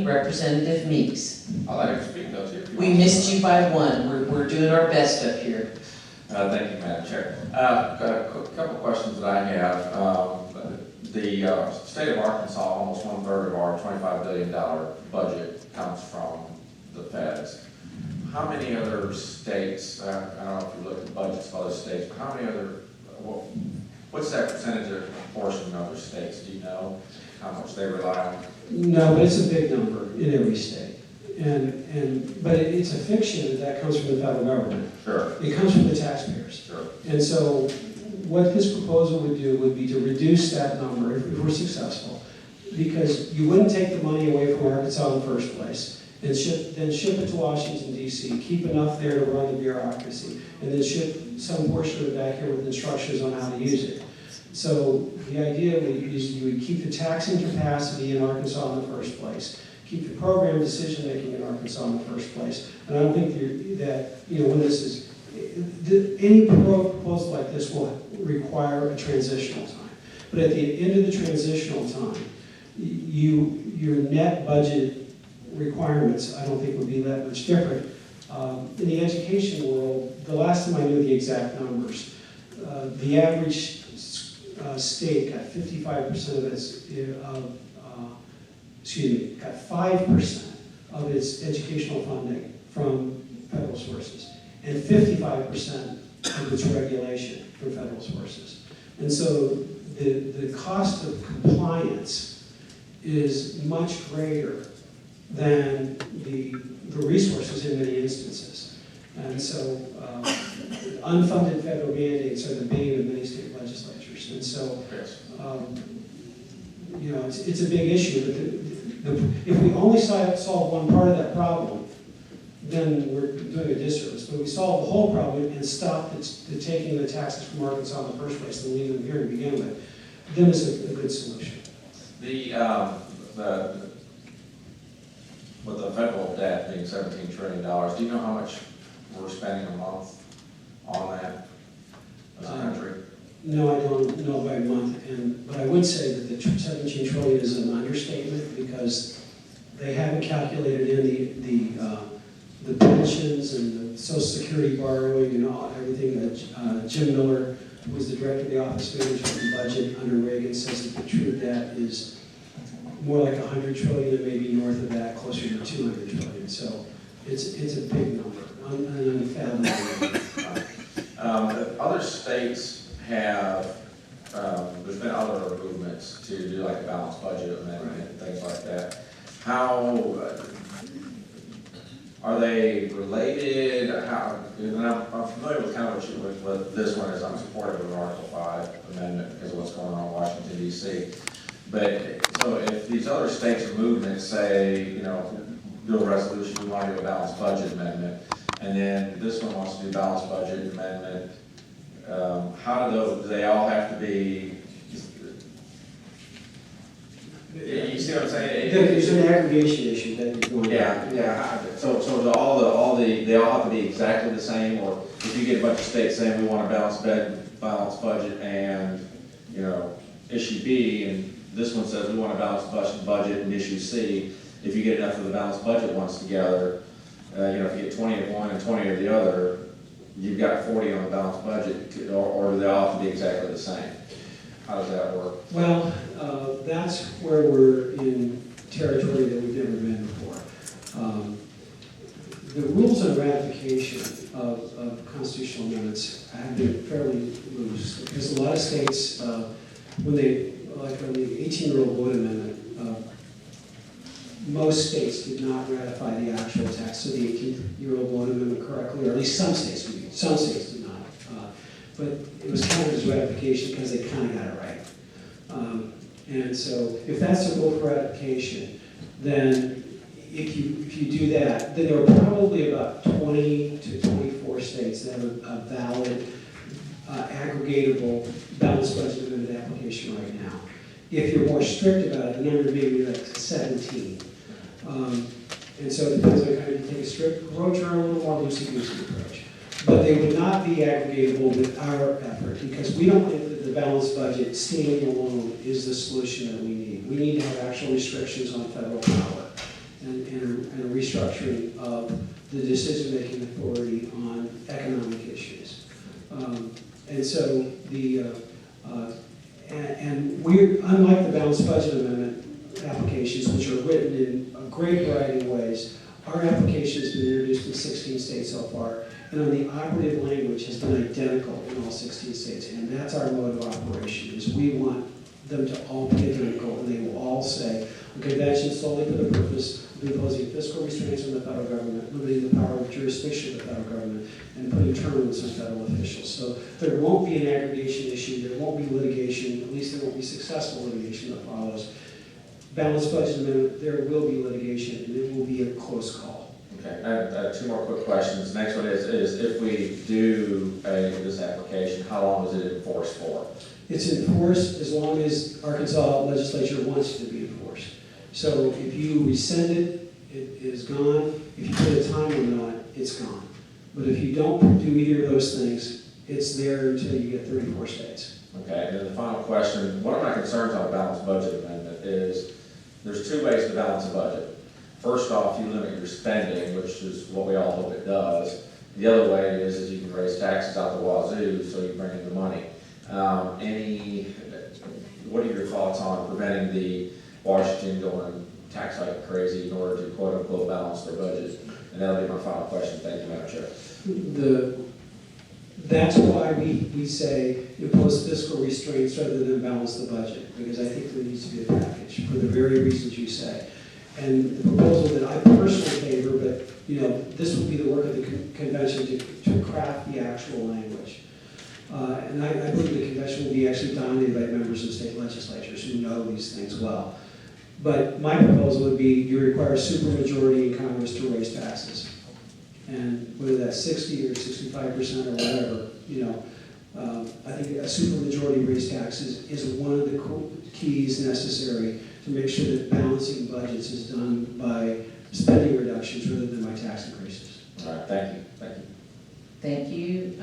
Representative Meeks. I'd like to speak though too. We missed you by one. We're doing our best up here. Thank you, Madam Chair. Got a couple questions that I have. The state of Arkansas, almost 1/3 of our $25 billion budget comes from the feds. How many other states, I don't know if you look at budgets of other states, but how many other, what's that percentage of proportion in other states? Do you know how much they rely on? No, but it's a big number in every state. But it's a fiction that comes from the federal government. Sure. It comes from the taxpayers. Sure. And so what this proposal would do would be to reduce that number if we're successful, because you wouldn't take the money away from Arkansas in the first place and then ship it to Washington, D.C., keep enough there to run the bureaucracy, and then ship some portion of it back here with instructions on how to use it. So the idea is you would keep the taxing capacity in Arkansas in the first place, keep the program decision-making in Arkansas in the first place. And I don't think when this is, any proposal like this will require a transitional time. But at the end of the transitional time, your net budget requirements, I don't think would be that much different. In the education world, the last time I knew the exact numbers, the average state got 55% of its, got 5% of its educational funding from federal sources, and 55% of its regulation from federal sources. And so the cost of compliance is much greater than the resources in many instances. And so unfunded federal mandates are the bane of many state legislatures. And so, it's a big issue. But if we only solve one part of that problem, then we're doing a disservice. But if we solve the whole problem and stop the taking the taxes from Arkansas in the first place and leave them here to begin with, then it's a good solution. With the federal debt being $17 trillion, do you know how much we're spending a month on that as a country? No, I don't know by month, but I would say that the 17 trillion is an understatement, because they haven't calculated in the pensions and the Social Security borrowing and everything that Jim Miller, who was the director of the Office of Management and Budget under Reagan, says that the true debt is more like 100 trillion and maybe north of that, closer to 200 trillion. So it's a big number, an unfathomable number. Other states have, there's been other movements to do like a balanced budget amendment and things like that. How are they related? And I'm familiar with kind of what this one is. I'm supportive of Article 5 amendment because of what's going on in Washington, D.C. But so if these other states or movements say, do a resolution, we want to do a balanced budget amendment, and then this one wants to do balanced budget amendment, how do they all have to be? You see what I'm saying? There's an aggregation issue that you're going to. Yeah. So they all have to be exactly the same, or if you get a bunch of states saying we want a balanced budget and issue B, and this one says we want a balanced budget and issue C, if you get enough of the balanced budget ones together, if you get 20 of one and 20 of the other, you've got 40 on the balanced budget, or do they all have to be exactly the same? How does that work? Well, that's where we're in territory that we've never been before. The rules on ratification of constitutional amendments have been fairly loose, because a lot of states, when they, like on the 18-year-old vote amendment, most states did not ratify the actual text of the 18-year-old vote amendment correctly, or at least some states did. Some states did not. But it was counted as ratification because they kind of got it right. And so if that's a vote for ratification, then if you do that, then there are probably about 20 to 24 states that have a valid, aggregatable, balanced budget amendment application right now. If you're more strict about it, the number may be like 17. And so it depends on kind of you take a strict approach or a little more loosey-goosey approach. But they would not be aggregatable with our effort, because we don't think that the balanced budget standing alone is the solution that we need. We need to have actual restrictions on federal power. restructuring of the decision-making authority on economic issues. And so and we're, unlike the balanced budget amendment applications, which are written in a great variety of ways, our application has been introduced in 16 states so far, and on the operative language has been identical in all 16 states, and that's our mode of operation, is we want them to all be identical, and they will all say, a convention solely for the purpose of imposing fiscal restraints on the federal government, limiting the power of jurisdiction of the federal government, and putting term limits on federal officials. So there won't be an aggregation issue, there won't be litigation, at least there won't be successful litigation that follows. Balanced budget amendment, there will be litigation, and it will be a close call. Okay, I have 2 more quick questions. Next one is if we do this application, how long is it enforced for? It's enforced as long as Arkansas Legislature wants it to be enforced. So if you rescind it, it is gone. If you put a time limit on it, it's gone. But if you don't do either of those things, it's there until you get 34 states. Okay, and then the final question, one of my concerns on a balanced budget amendment is there's 2 ways to balance a budget. First off, you limit your spending, which is what we all hope it does. The other way is you can raise taxes out the wazoo, so you bring in the money. What are your thoughts on preventing the Washington going tax hike crazy in order to quote unquote balance their budget? And that'll be my final question. Thank you, Madam Chair. That's why we say impose fiscal restraints rather than balance the budget, because I think there needs to be a package for the very reasons you say. And the proposal that I personally favor, but this would be the work of the convention to craft the actual language. And I believe the convention will be actually dominated by members of state legislatures who know these things well. But my proposal would be you require a supermajority in Congress to raise taxes. And whether that's 60 or 65% or whatever, I think a supermajority raise taxes is one of the keys necessary to make sure that balancing budgets is done by spending reductions rather than by tax increases. All right, thank you. Thank you.